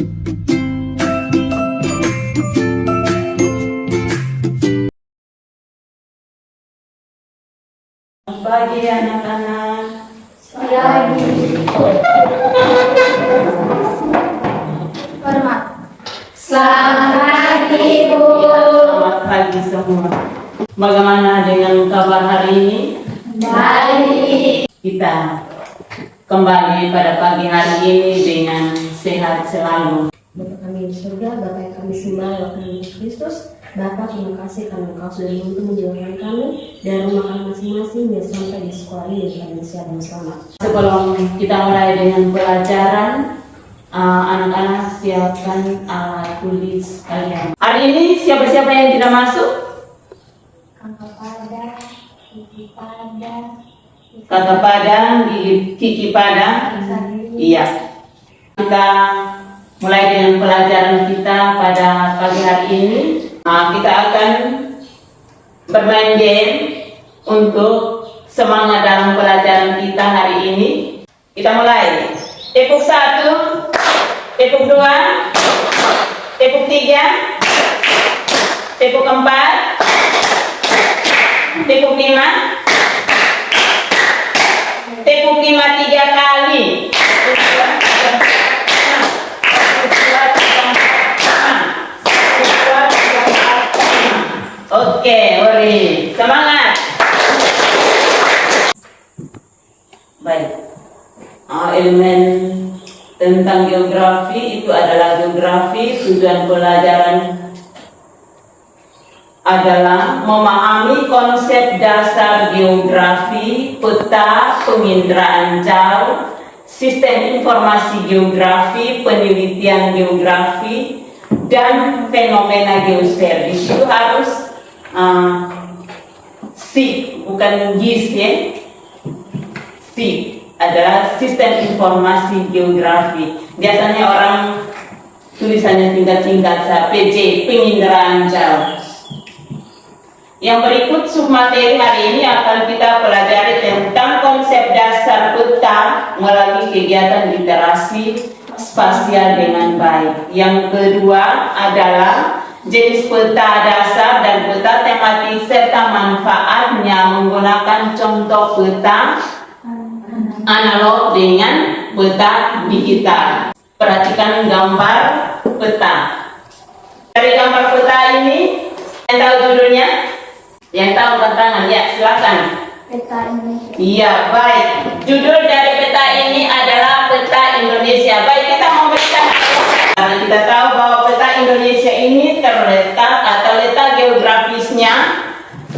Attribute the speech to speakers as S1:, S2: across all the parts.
S1: Bagi anak-anak
S2: Pagi. Hormat. Selamat pagi, Bu.
S1: Selamat pagi semua. Bagaimana dengan kabar hari ini?
S2: Baik.
S1: Kita kembali pada pagi hari ini dengan sehat selalu.
S3: Bapa kami di surga, Bapa yang kami sembah lewat nama Yesus Kristus. Bapa, terima kasih karena Engkau sudah membantu menjauhkan kami dari rumah kami masing-masing dan sampai di sekolah ini dengan sehat dan selamat.
S1: Sebelum kita mulai dengan pelajaran, anak-anak siapkan alat tulis kalian. Hari ini siapa-siapa yang tidak masuk?
S2: Kakak pada, ibu pada,
S1: Kakak Padang, Kiki Padang. Iya. Kita mulai dengan pelajaran kita pada pagi hari ini. Kita akan bermain game untuk semangat dalam pelajaran kita hari ini. Kita mulai. Tepuk 1, tepuk 2, tepuk 3, tepuk 4, tepuk 5, tepuk 5 3 kali. Oke, Ori, semangat. Baik. Elemen tentang geografi itu adalah geografi. Tujuan pelajaran adalah memahami konsep dasar geografi, peta, penginderaan jauh, sistem informasi geografi, penelitian geografi, dan fenomena geosfer. Di situ harus SIG, bukan GIS ya. SIG adalah sistem informasi geografi. Biasanya orang tulisannya singkat-singkat, PJ, penginderaan jauh. Yang berikut submateri hari ini akan kita pelajari tentang konsep dasar peta melalui kegiatan literasi spasial dengan baik. Yang kedua adalah jenis peta dasar dan peta tematik serta manfaatnya menggunakan contoh peta analog dengan peta digital. Perhatikan gambar peta. Dari gambar peta ini, yang tahu judulnya? Yang tahu angkat tangan, ya silakan.
S2: Peta Indonesia.
S1: Iya, baik. Judul dari peta ini adalah peta Indonesia. Baik, kita memberikan karena kita tahu bahwa peta Indonesia ini terletak atau letak geografisnya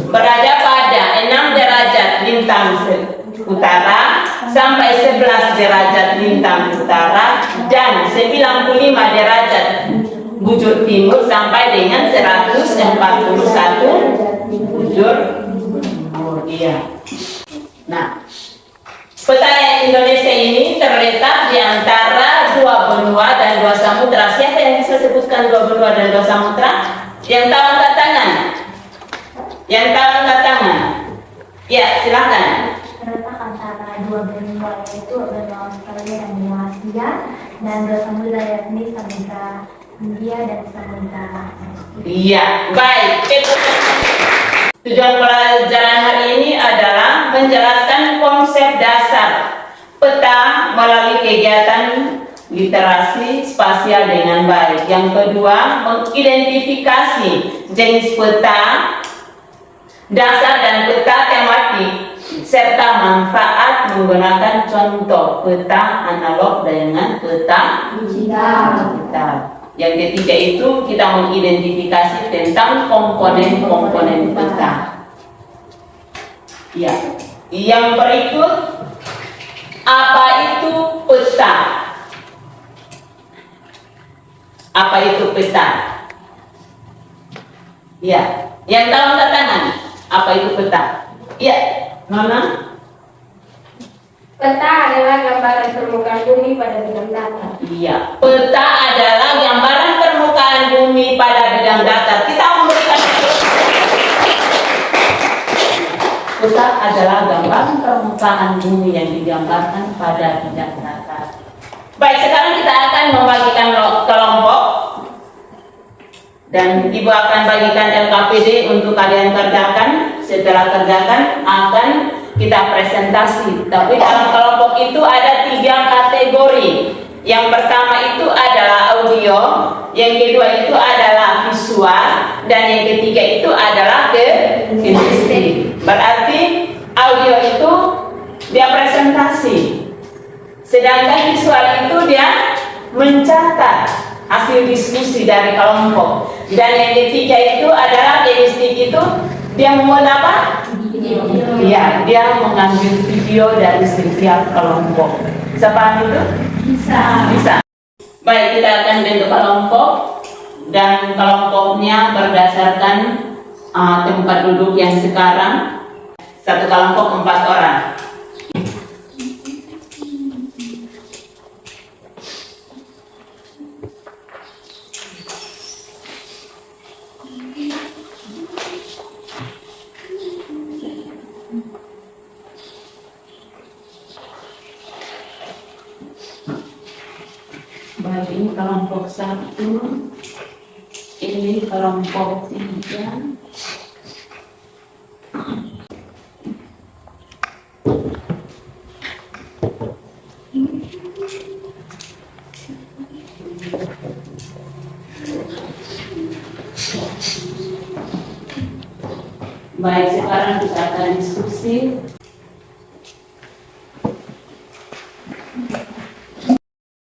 S1: berada pada 6 derajat lintang utara sampai 11 derajat lintang utara dan 95 derajat bujur timur sampai dengan 141 bujur timur. Iya. Nah, peta Indonesia ini terletak di antara 2 benua dan 2 samudra. Siapa yang bisa sebutkan 2 benua dan 2 samudra? Yang tahu angkat tangan. Yang tahu angkat tangan. Ya, silakan.
S2: Terletak antara 2 benua yaitu benua Australia dan benua Asia dan 2 samudra yakni samudra India dan samudra Pasifik.
S1: Iya, baik. Tujuan pelajaran hari ini adalah menjelaskan konsep dasar peta melalui kegiatan literasi spasial dengan baik. Yang kedua, mengidentifikasi jenis peta dasar dan peta tematik serta manfaat menggunakan contoh peta analog dengan peta digital. Yang ketiga itu kita mengidentifikasi tentang komponen-komponen peta. Ya. Yang berikut, apa itu peta? Apa itu peta? Ya. Yang tahu angkat tangan. Apa itu peta? Ya, Nona.
S2: Peta adalah gambaran permukaan bumi pada bidang datar.
S1: Iya, peta adalah gambaran permukaan bumi pada bidang datar. Kita memberikan peta adalah gambaran permukaan bumi yang digambarkan pada bidang datar. Baik, sekarang kita akan membagikan Dan Ibu akan bagikan LKPD untuk kalian kerjakan. Setelah kerjakan akan kita presentasi. Tapi dalam kelompok itu ada 3 kategori. Yang pertama itu adalah audio, yang kedua itu adalah visual, dan yang ketiga itu adalah kinesthetik. Berarti audio itu dia presentasi, sedangkan visual itu dia mencatat hasil diskusi dari kelompok, dan yang ketiga itu adalah kinesthetik, itu dia membuat apa? Ya, dia mengambil video dari setiap kelompok. Bisa paham itu? Bisa. Baik, kita akan bentuk kelompok, dan kelompoknya berdasarkan tempat duduk yang sekarang. Satu kelompok 4 orang. Baik, ini kelompok 1, ini kelompok 3. Baik, sekarang kita akan diskusi.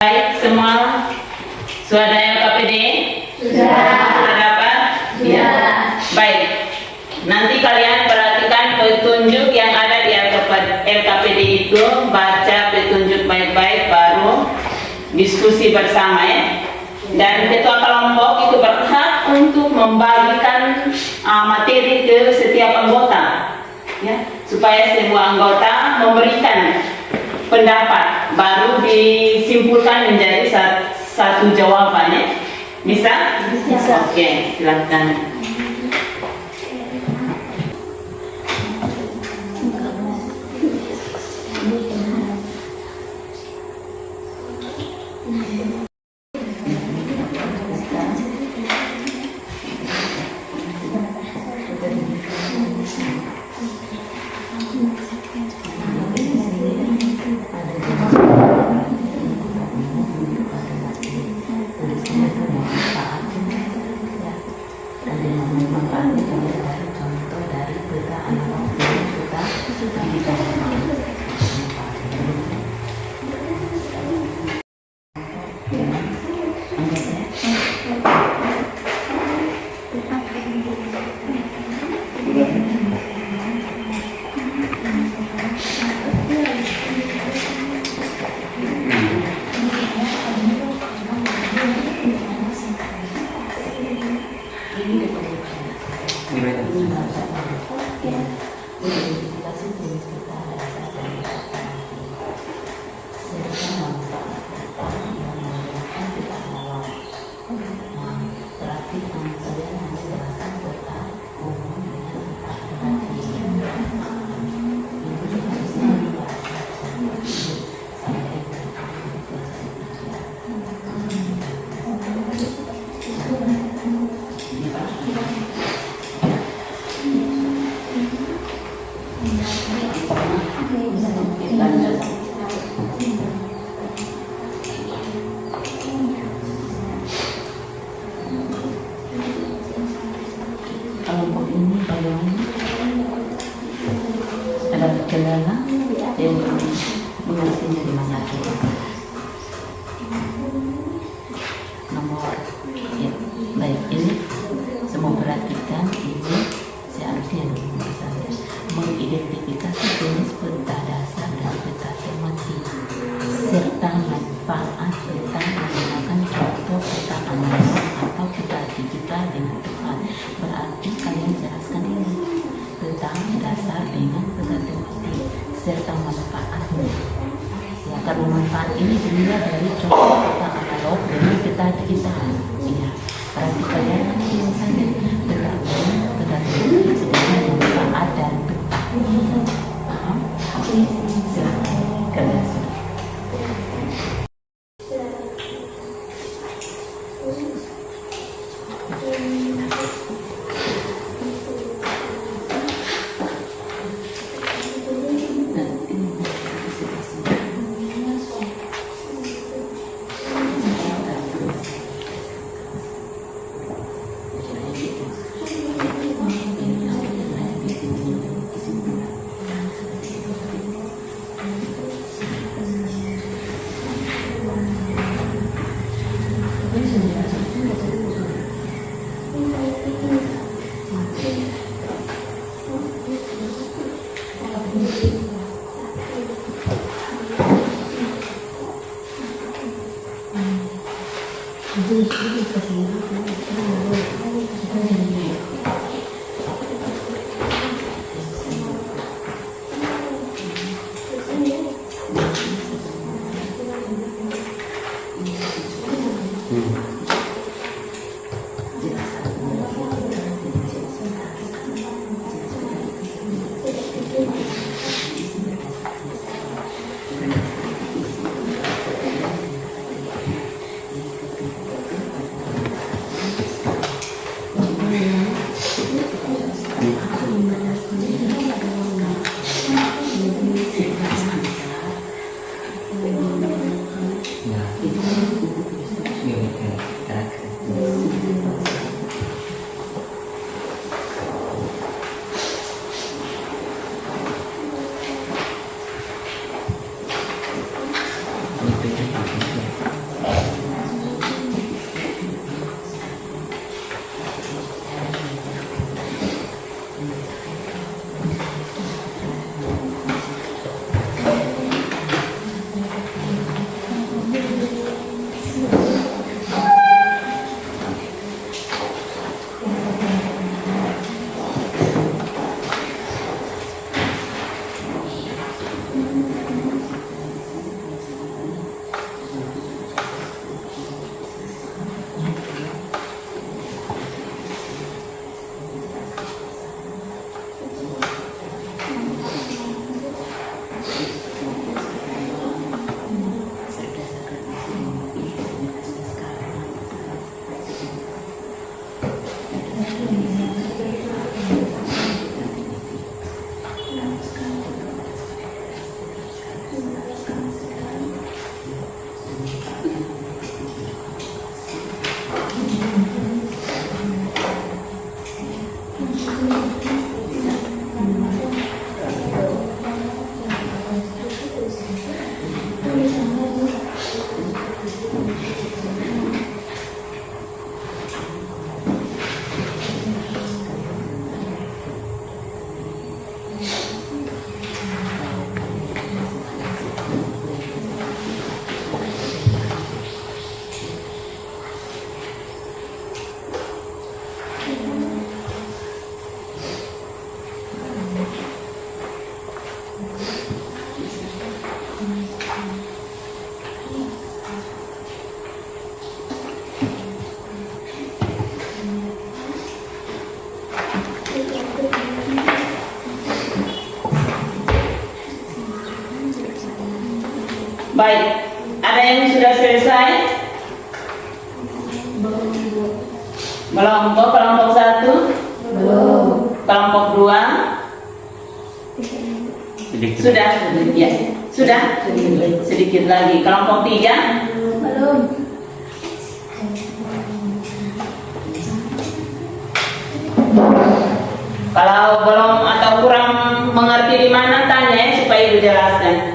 S1: Baik, semua sudah ada LKPD? Sudah dapat? Ya. Baik, nanti kalian perhatikan petunjuk yang ada di LKPD itu, baca petunjuk baik-baik, baru diskusi bersama ya. Dan ketua kelompok itu berhak untuk membagikan materi ke setiap anggota, ya, supaya semua anggota memberikan pendapat, baru disimpulkan menjadi satu jawabannya. Bisa? Bisa. Oke, silakan. Kelompok ini bagaimana? Ada kendala yang mengasinya di mana? Nomor ya, baik, ini semua perhatikan ini seharusnya misalnya mengidentifikasi jenis peta dasar dan peta tematik serta manfaat peta menggunakan contoh peta analog atau peta digital dengan tepat. Berarti kalian jelaskan ini peta dasar dengan peta tematik serta manfaatnya. Ya, karena manfaat ini dilihat dari contoh peta analog dengan peta digital. Ya, berarti kalian nanti misalnya peta tematik dengan manfaat dan peta. Paham? Silakan kalian. Baik, ada yang sudah selesai? Belum. Kelompok 1?
S3: Belum.
S1: Kelompok 2? Sudah? Ya. Sudah? Sedikit lagi. Kelompok 3?
S2: Belum.
S1: Kalau belum atau kurang mengerti di mana, tanya ya, supaya Ibu jelaskan.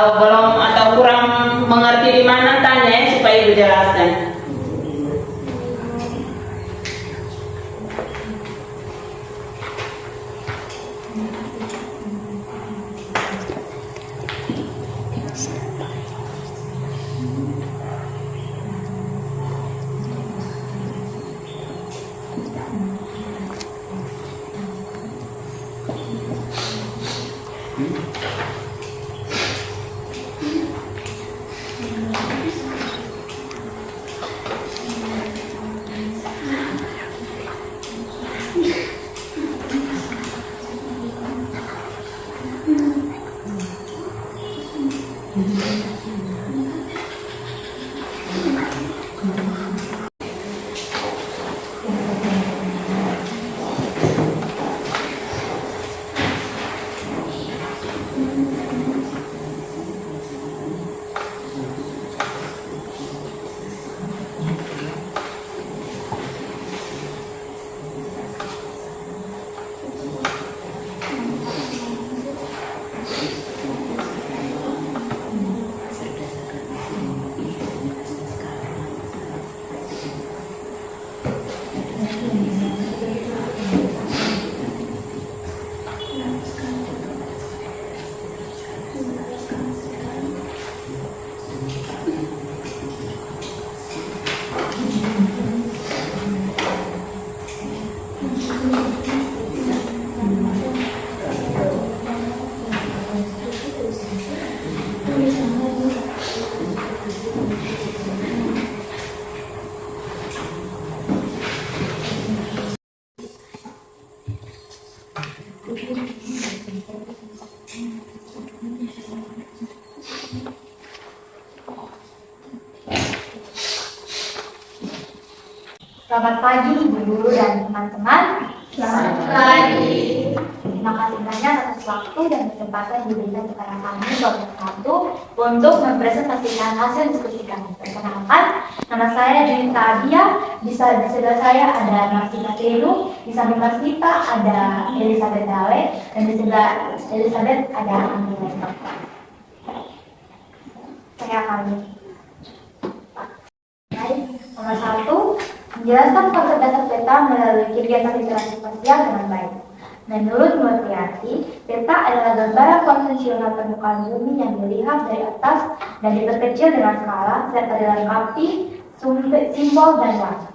S1: Kalau belum atau kurang mengerti di mana, tanya ya, supaya dijelaskan.
S2: Selamat pagi Ibu Guru dan teman-teman.
S4: Selamat pagi.
S2: Terima kasih banyak atas waktu dan kesempatan yang diberikan kepada kami kelompok 1 untuk mempresentasikan hasil diskusi kami. Perkenalkan, nama saya Junita Adia. Di sebelah saya ada Marsita Teru, di samping Marsita ada Elizabeth Dawe, dan di sebelah Elizabeth ada Anggi Leto. Saya akan nomor 1, menjelaskan konsep dasar peta melalui kegiatan literasi spasial dengan baik. Menurut Murtiati, peta adalah gambaran konvensional permukaan bumi yang dilihat dari atas dan diperkecil dengan skala serta dilengkapi simbol dan warna.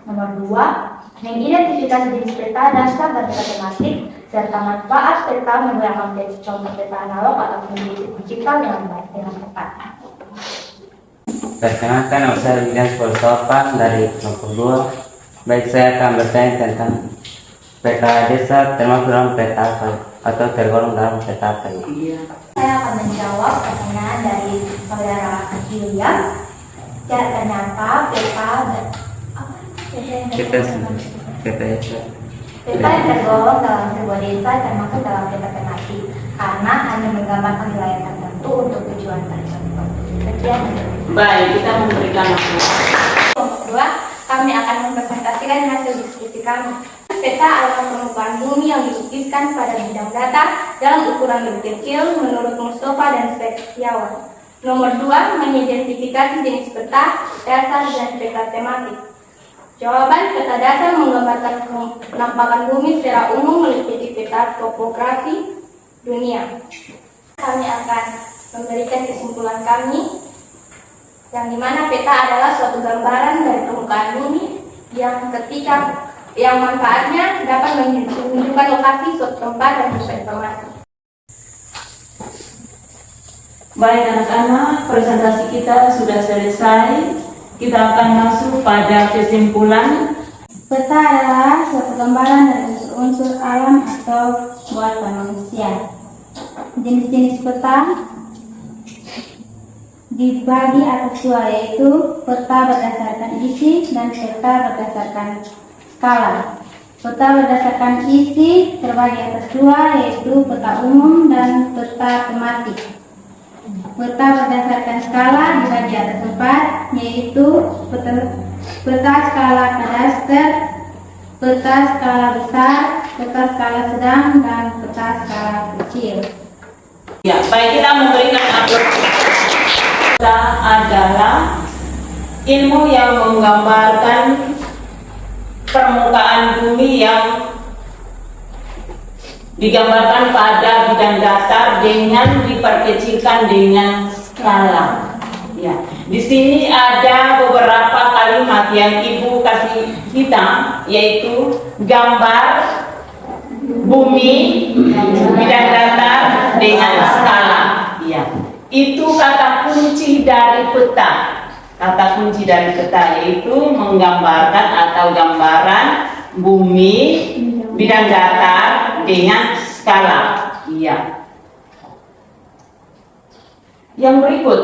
S2: Nomor 2, mengidentifikasi jenis peta, dasar dan peta tematik serta manfaat peta menggunakan contoh peta analog ataupun digital dengan baik dengan tepat.
S5: Perkenalkan, nama saya William Polsopa dari kelompok 2. Baik, saya akan bertanya tentang peta desa termasuk dalam peta apa atau tergolong dalam peta apa ini?
S2: Saya akan menjawab pertanyaan dari saudara William. Caranya apa? Peta
S5: Peta
S2: Peta yang tergolong dalam sebuah desa termasuk dalam peta tematik karena hanya menggambarkan wilayah tertentu untuk tujuan tertentu. Sekian.
S1: Baik, kita memberikan waktu.
S2: Kelompok 2, kami akan mempresentasikan hasil diskusi kami. Peta adalah permukaan bumi yang dilukiskan pada bidang data dalam ukuran lebih kecil menurut Mustafa dan Setiawan. Nomor 2, mengidentifikasi jenis peta, dasar, dan peta tematik. Jawaban, peta dasar menggambarkan penampakan bumi secara umum meliputi peta topografi dunia. Kami akan memberikan kesimpulan kami, yang dimana peta adalah suatu gambaran dari permukaan bumi yang manfaatnya dapat menunjukkan lokasi suatu tempat dan pusat informasi.
S1: Baik anak-anak, presentasi kita sudah selesai. Kita akan masuk pada kesimpulan.
S4: Peta adalah suatu gambaran dari unsur-unsur alam atau buatan manusia. Jenis-jenis peta dibagi atas dua, yaitu peta berdasarkan isi dan peta berdasarkan skala. Peta berdasarkan isi terbagi atas dua, yaitu peta umum dan peta tematik. Peta berdasarkan skala dibagi atas 4, yaitu peta skala kadaster, peta skala besar, peta skala sedang, dan peta skala kecil.
S1: Ya, baik, kita memberikan aplikasi. Kita adalah ilmu yang menggambarkan permukaan bumi yang digambarkan pada bidang datar dengan diperkecilkan dengan skala. Ya, di sini ada beberapa kalimat yang Ibu kasih kita, yaitu gambar bumi, bidang datar dengan skala. Ya, itu kata kunci dari peta. Kata kunci dari peta yaitu menggambarkan atau gambaran bumi, bidang datar dengan skala. Iya. Yang berikut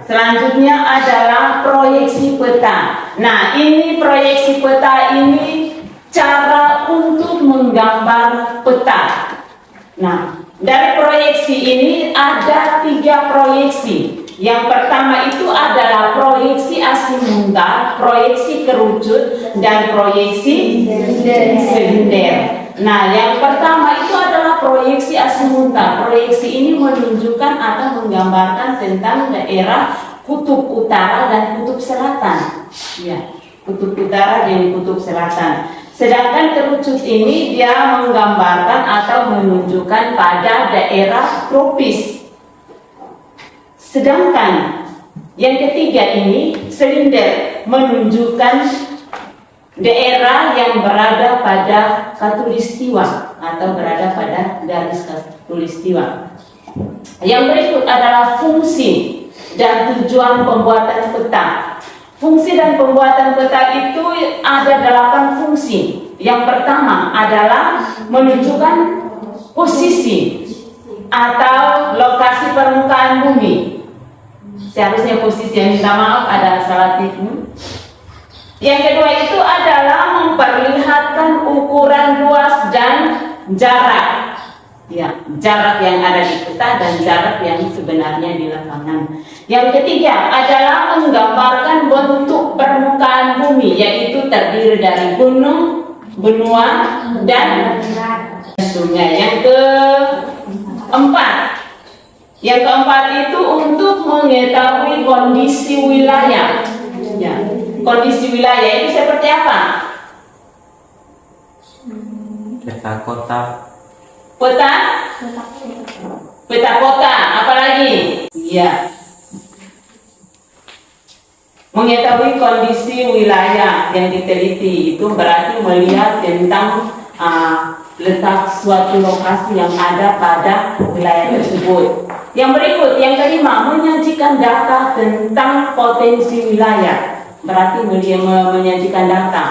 S1: selanjutnya adalah proyeksi peta. Nah, ini proyeksi peta ini cara untuk menggambar peta. Nah, dari proyeksi ini ada 3 proyeksi. Yang pertama itu adalah proyeksi asimutah, proyeksi kerucut, dan proyeksi silinder. Nah, yang pertama itu adalah proyeksi asimutah. Proyeksi ini menunjukkan atau menggambarkan tentang daerah kutub utara dan kutub selatan. Ya, kutub utara dan kutub selatan. Sedangkan kerucut ini dia menggambarkan atau menunjukkan pada daerah tropis. Sedangkan yang ketiga ini silinder menunjukkan daerah yang berada pada khatulistiwa atau berada pada garis khatulistiwa. Yang berikut adalah fungsi dan tujuan pembuatan peta. Fungsi dan pembuatan peta itu ada 8 fungsi. Yang pertama adalah menunjukkan posisi atau lokasi permukaan bumi. Seharusnya posisi, yang minta maaf ada salah tipu. Yang kedua itu adalah memperlihatkan ukuran luas dan jarak. Ya, jarak yang ada di peta dan jarak yang sebenarnya di lapangan. Yang ketiga adalah menggambarkan bentuk permukaan bumi, yaitu terdiri dari gunung, benua, dan sungai. Yang keempat itu untuk mengetahui kondisi wilayah. Ya, kondisi wilayah itu seperti apa?
S5: Peta kota.
S1: Peta kota, apalagi? Iya. Mengetahui kondisi wilayah yang diteliti itu berarti melihat tentang letak suatu lokasi yang ada pada wilayah tersebut. Yang berikut, yang kelima, menyajikan data tentang potensi wilayah. Berarti menyajikan data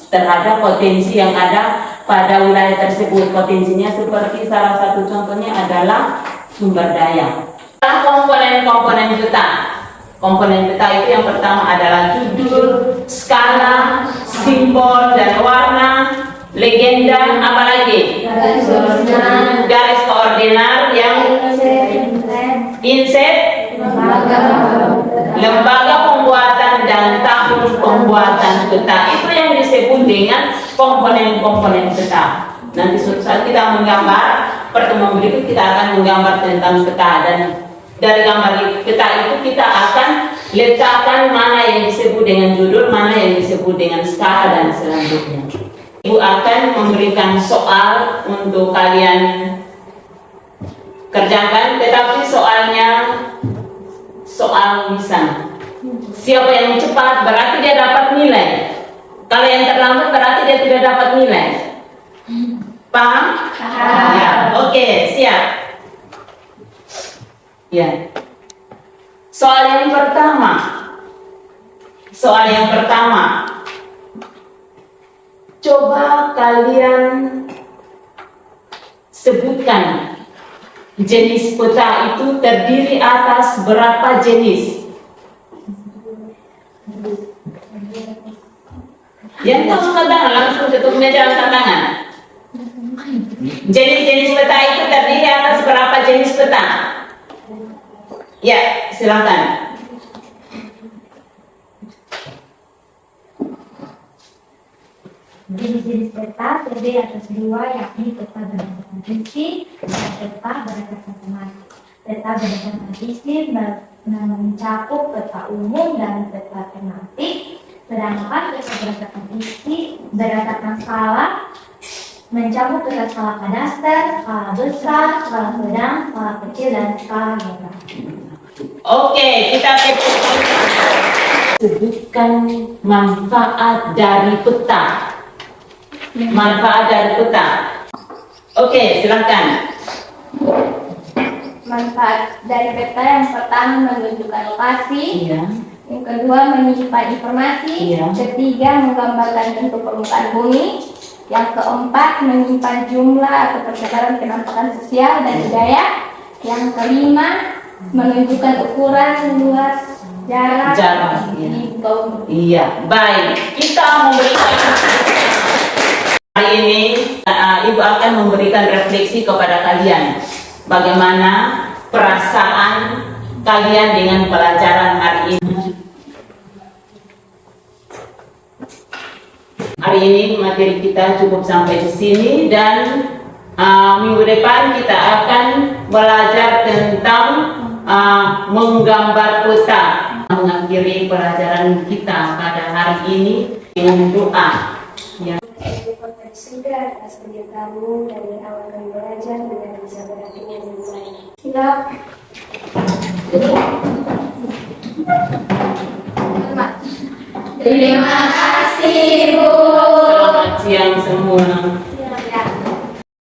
S1: terhadap potensi yang ada pada wilayah tersebut. Potensinya seperti salah satu contohnya adalah sumber daya. Komponen-komponen peta. Komponen peta itu yang pertama adalah judul, skala, simbol, dan warna, legenda, apalagi? Garis koordinat, yang inset, lembaga pembuatan, dan tahun pembuatan peta. Itu yang disebut dengan komponen-komponen peta. Nanti suatu saat kita menggambar, pertemuan berikut kita akan menggambar tentang peta, dan dari gambar peta itu kita akan letakkan mana yang disebut dengan judul, mana yang disebut dengan skala, dan selanjutnya. Ibu akan memberikan soal untuk kalian kerjakan, tetapi soalnya soal lisan. Siapa yang cepat berarti dia dapat nilai. Kalau yang terlambat berarti dia tidak dapat nilai. Paham? Ya, oke, siap. Ya. Soal yang pertama. Coba kalian sebutkan jenis peta itu terdiri atas berapa jenis? Yang tahu angkat tangan, langsung tutup meja angkat tangan. Jenis-jenis peta itu terdiri atas berapa jenis peta? Ya, silakan.
S6: Jenis-jenis peta terdiri atas 2, yakni peta berdasarkan
S4: isi dan peta berdasarkan tematik. Peta berdasarkan isi mencakup peta umum dan peta tematik, sedangkan peta berdasarkan isi berdasarkan skala mencakup peta skala kadaster, skala besar, skala sedang, skala kecil, dan skala geografi.
S1: Oke, kita tepuk tangan. Sebutkan manfaat dari peta. Manfaat dari peta. Oke, silakan.
S2: Manfaat dari peta yang pertama menunjukkan lokasi,
S1: Iya.
S2: yang kedua menyimpan informasi,
S1: Iya.
S2: ketiga menggambarkan bentuk permukaan bumi, yang keempat menyimpan jumlah atau persebaran kenampakan sosial dan budaya, yang kelima menunjukkan ukuran, luas, jarak,
S1: Jarak, iya.
S2: di bawah.
S1: Iya, baik. Kita memberikan hari ini Ibu akan memberikan refleksi kepada kalian bagaimana perasaan kalian dengan pelajaran hari ini. Hari ini materi kita cukup sampai di sini dan minggu depan kita akan belajar tentang menggambar peta. Mengakhiri pelajaran kita pada hari ini dengan doa. Ya.
S2: Sudah atas kerja kamu dari awal kami belajar dengan bisa berarti yang baik. Siap. Terima kasih, Bu.
S1: Selamat siang semua.